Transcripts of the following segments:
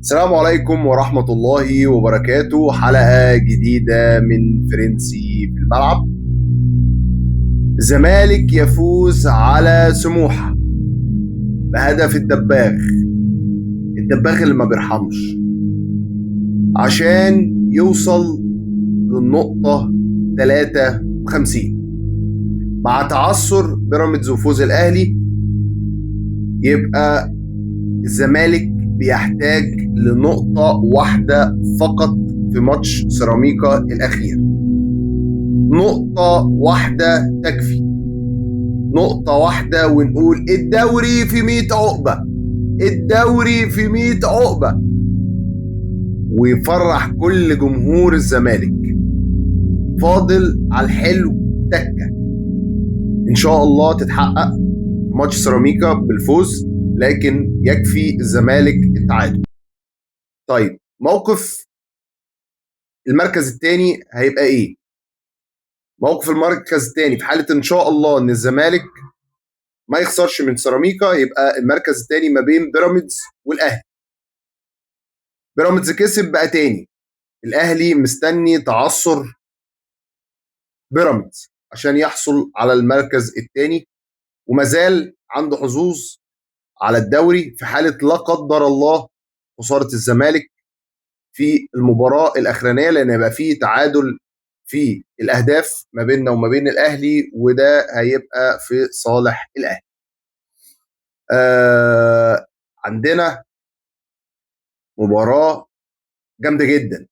السلام عليكم ورحمة الله وبركاته. حلقة جديدة من فرنسي في الملعب. الزمالك يفوز على سموحة بهدف الدباغ اللي ما بيرحمش عشان يوصل للنقطة 53 مع تعثر بيراميدز وفوز الأهلي. يبقى الزمالك بيحتاج لنقطة واحدة فقط في ماتش سيراميكا الأخير. نقطة واحدة تكفي، نقطة واحدة ونقول الدوري في 100 عقبة، الدوري في 100 عقبة، ويفرح كل جمهور الزمالك. فاضل على الحلو تكة إن شاء الله تتحقق في ماتش سيراميكا بالفوز، لكن يكفي الزمالك التعادل. طيب، موقف المركز الثاني هيبقى ايه؟ موقف المركز الثاني في حالة ان شاء الله ان الزمالك ما يخسرش من سيراميكا، يبقى المركز الثاني ما بين بيراميدز والاهلي. بيراميدز كسب بقى تاني، الاهلي مستني تعثر بيراميدز عشان يحصل على المركز الثاني، ومازال عنده حظوظ على الدوري في حالة لا قدر الله خسارة الزمالك في المباراة الأخرانية، لأن هيبقى فيه تعادل في الأهداف ما بيننا وما بين الأهلي، وده هيبقى في صالح الأهلي. عندنا مباراة جامدة جدا.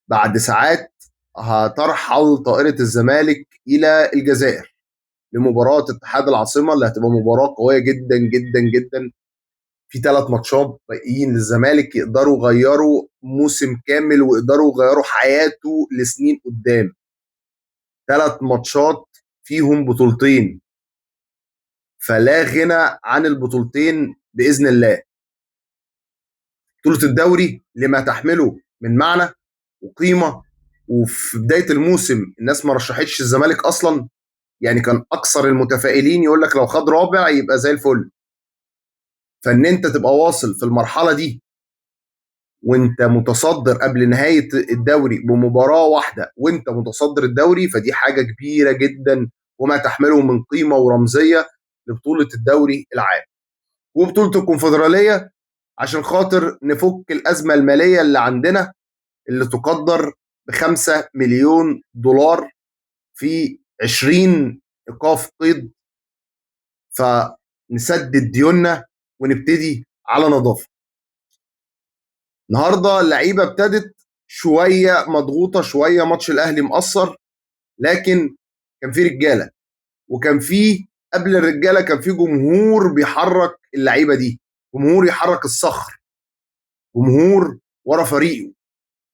بعد ساعات هترحل طائرة الزمالك إلى الجزائر لمباراة اتحاد العاصمة، اللي هتبقى مباراة قوية جدا جدا جدا. في 3 ماتشات باقيين للزمالك يقدروا يغيروا موسم كامل ويقدروا يغيروا حياته لسنين قدام. 3 ماتشات فيهم بطولتين، فلا غنى عن البطولتين بإذن الله. بطولة الدوري لما تحمله من معنى وقيمة، وفي بداية الموسم الناس ما رشحتش الزمالك أصلا، يعني كان أكثر المتفائلين يقول لك لو خد رابع يبقى زي الفل. فإن أنت تبقى واصل في المرحلة دي وانت متصدر قبل نهاية الدوري بمباراة واحدة وانت متصدر الدوري، فدي حاجة كبيرة جدا وما تحمله من قيمة ورمزية لبطولة الدوري العام وبطولة الكونفدرالية، عشان خاطر نفك الأزمة المالية اللي عندنا، اللي تقدر ب5 مليون دولار في 20 إيقاف قيد، فنسدد ديوننا ونبتدي على نظافة. النهارده اللعيبة ابتدت شوية مضغوطة، شوية ماتش الأهلي مقصر، لكن كان في رجالة، وكان في قبل الرجالة كان في جمهور بيحرك اللعيبة دي، جمهور يحرك الصخر، جمهور ورا فريقه،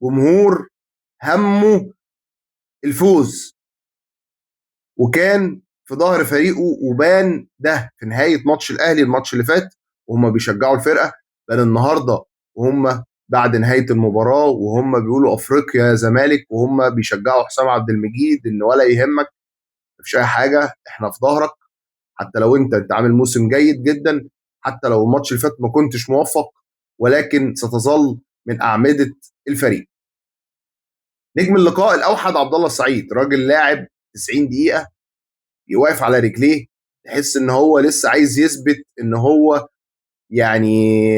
جمهور همه الفوز، وكان في ظهر فريقه. وبان ده في نهاية ماتش الأهلي الماتش اللي فات وهم بيشجعوا الفرقة، بان النهارده وهم بعد نهاية المباراة وهم بيقولوا أفريقيا يا زمالك، وهم بيشجعوا حسام عبد المجيد إن ولا يهمك، مفيش أي حاجة، إحنا في ظهرك. حتى لو أنت عامل موسم جيد جدا، حتى لو الماتش اللي فات ما كنتش موفق، ولكن ستظل من أعمدة الفريق. نجم اللقاء الأوحد عبد الله السعيد، راجل لاعب 90 دقيقة يوقف على رجليه، تحس ان هو لسه عايز يثبت ان هو يعني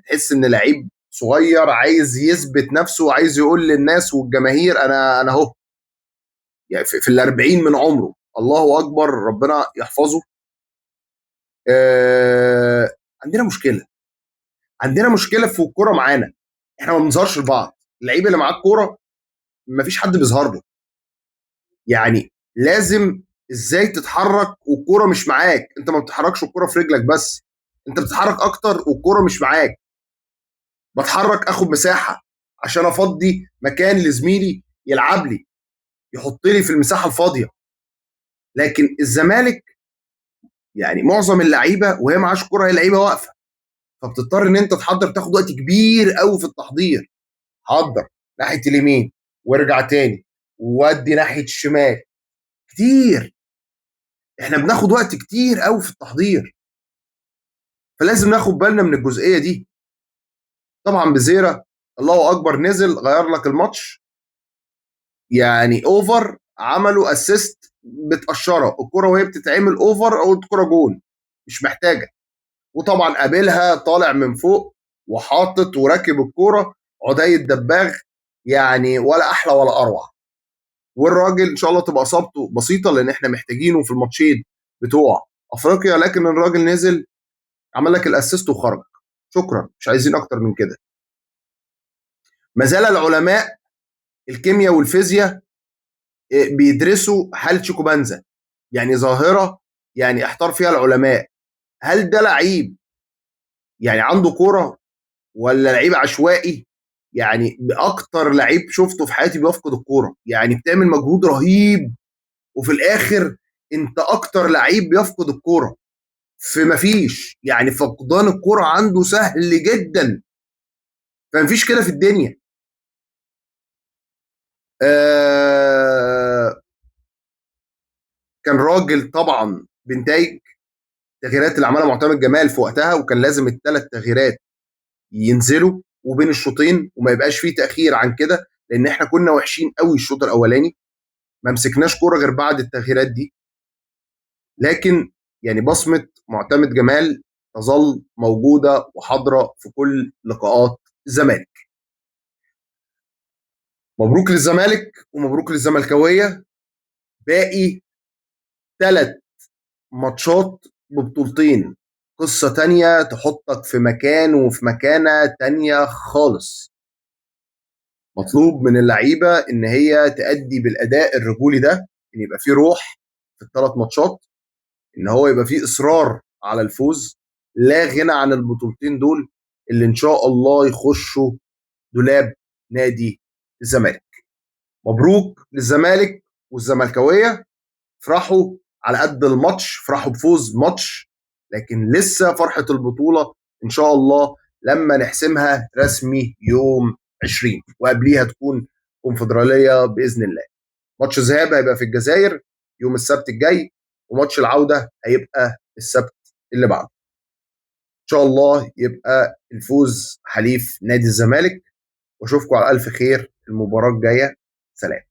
تحس ان لعيب صغير عايز يثبت نفسه وعايز يقول للناس والجماهير انا اهو، يعني في ال40 من عمره. الله اكبر، ربنا يحفظه. آه، عندنا مشكله، عندنا مشكله في الكوره معانا، احنا ما بنظهرش لبعض. اللعيب اللي معاه الكوره ما فيش حد بيظهر له، يعني لازم ازاي تتحرك والكوره مش معاك. انت ما بتتحركش والكوره في رجلك بس، انت بتتحرك اكتر والكوره مش معاك. بتحرك اخد مساحه عشان افضي مكان لزميلي يلعب لي، يحط لي في المساحه الفاضيه. لكن الزمالك يعني معظم اللعيبه وهي معاش كوره هي لعيبه واقفه، فبتضطر ان انت تحضر، تاخد وقت كبير قوي في التحضير. حضر ناحيه اليمين وارجع تاني وودي ناحيه الشمال كتير. احنا بناخد وقت كتير قوي في التحضير، فلازم ناخد بالنا من الجزئيه دي. طبعا بزيرة الله اكبر نزل غير لك الماتش، يعني اوفر عملوا اسيست بتقشره الكرة وهي بتتعمل اوفر او الكرة جون، مش محتاجة. وطبعا قابلها طالع من فوق وحاطط وراكب الكوره عدي الدباغ، يعني ولا احلى ولا اروع. والراجل ان شاء الله تبقى اصابته بسيطه لان احنا محتاجينه في الماتشين بتوع افريقيا، لكن الراجل نزل عمل لك الاسيست وخرج. شكرا، مش عايزين اكتر من كده. ما زال العلماء الكيمياء والفيزياء بيدرسوا حاله شيكوبانزا، يعني ظاهره يعني احتار فيها العلماء. هل ده لعيب يعني عنده كوره ولا لعيب عشوائي؟ يعني اكتر لعيب شفته في حياتي بيفقد الكوره، يعني بتعمل مجهود رهيب وفي الاخر انت اكتر لعيب بيفقد الكوره. في مفيش يعني فقدان الكوره عنده سهل جدا، فمفيش كده في الدنيا. آه كان راجل طبعا بنتائج التغييرات اللي عملها معتمد جمال في وقتها، وكان لازم الثلاث تغييرات ينزلوا وبين الشوطين وما يبقاش فيه تاخير عن كده، لان احنا كنا وحشين قوي الشوط الاولاني، ما مسكناش كوره غير بعد التغييرات دي. لكن يعني بصمه معتمد جمال تظل موجوده وحاضره في كل لقاءات الزمالك. مبروك للزمالك ومبروك للزملكاويه. باقي 3 ماتشات ببطولتين، قصه تانية تحطك في مكان وفي مكانه تانية خالص. مطلوب من اللعيبه ان هي تأدي بالاداء الرجولي ده، ان يبقى فيه روح في ال3 ماتشات، ان هو يبقى فيه اصرار على الفوز، لا غنى عن البطولتين دول اللي ان شاء الله يخشوا دولاب نادي الزمالك. مبروك للزمالك والزملكاويه، افرحوا على قد الماتش، افرحوا بفوز ماتش، لكن لسه فرحه البطوله ان شاء الله لما نحسمها رسمي يوم 20 وقبليها تكون كونفدراليه باذن الله. ماتش الذهاب هيبقى في الجزائر يوم السبت الجاي، وماتش العودة هيبقى السبت اللي بعده. إن شاء الله يبقى الفوز حليف نادي الزمالك، وأشوفكم على ألف خير المباراة الجاية. سلام.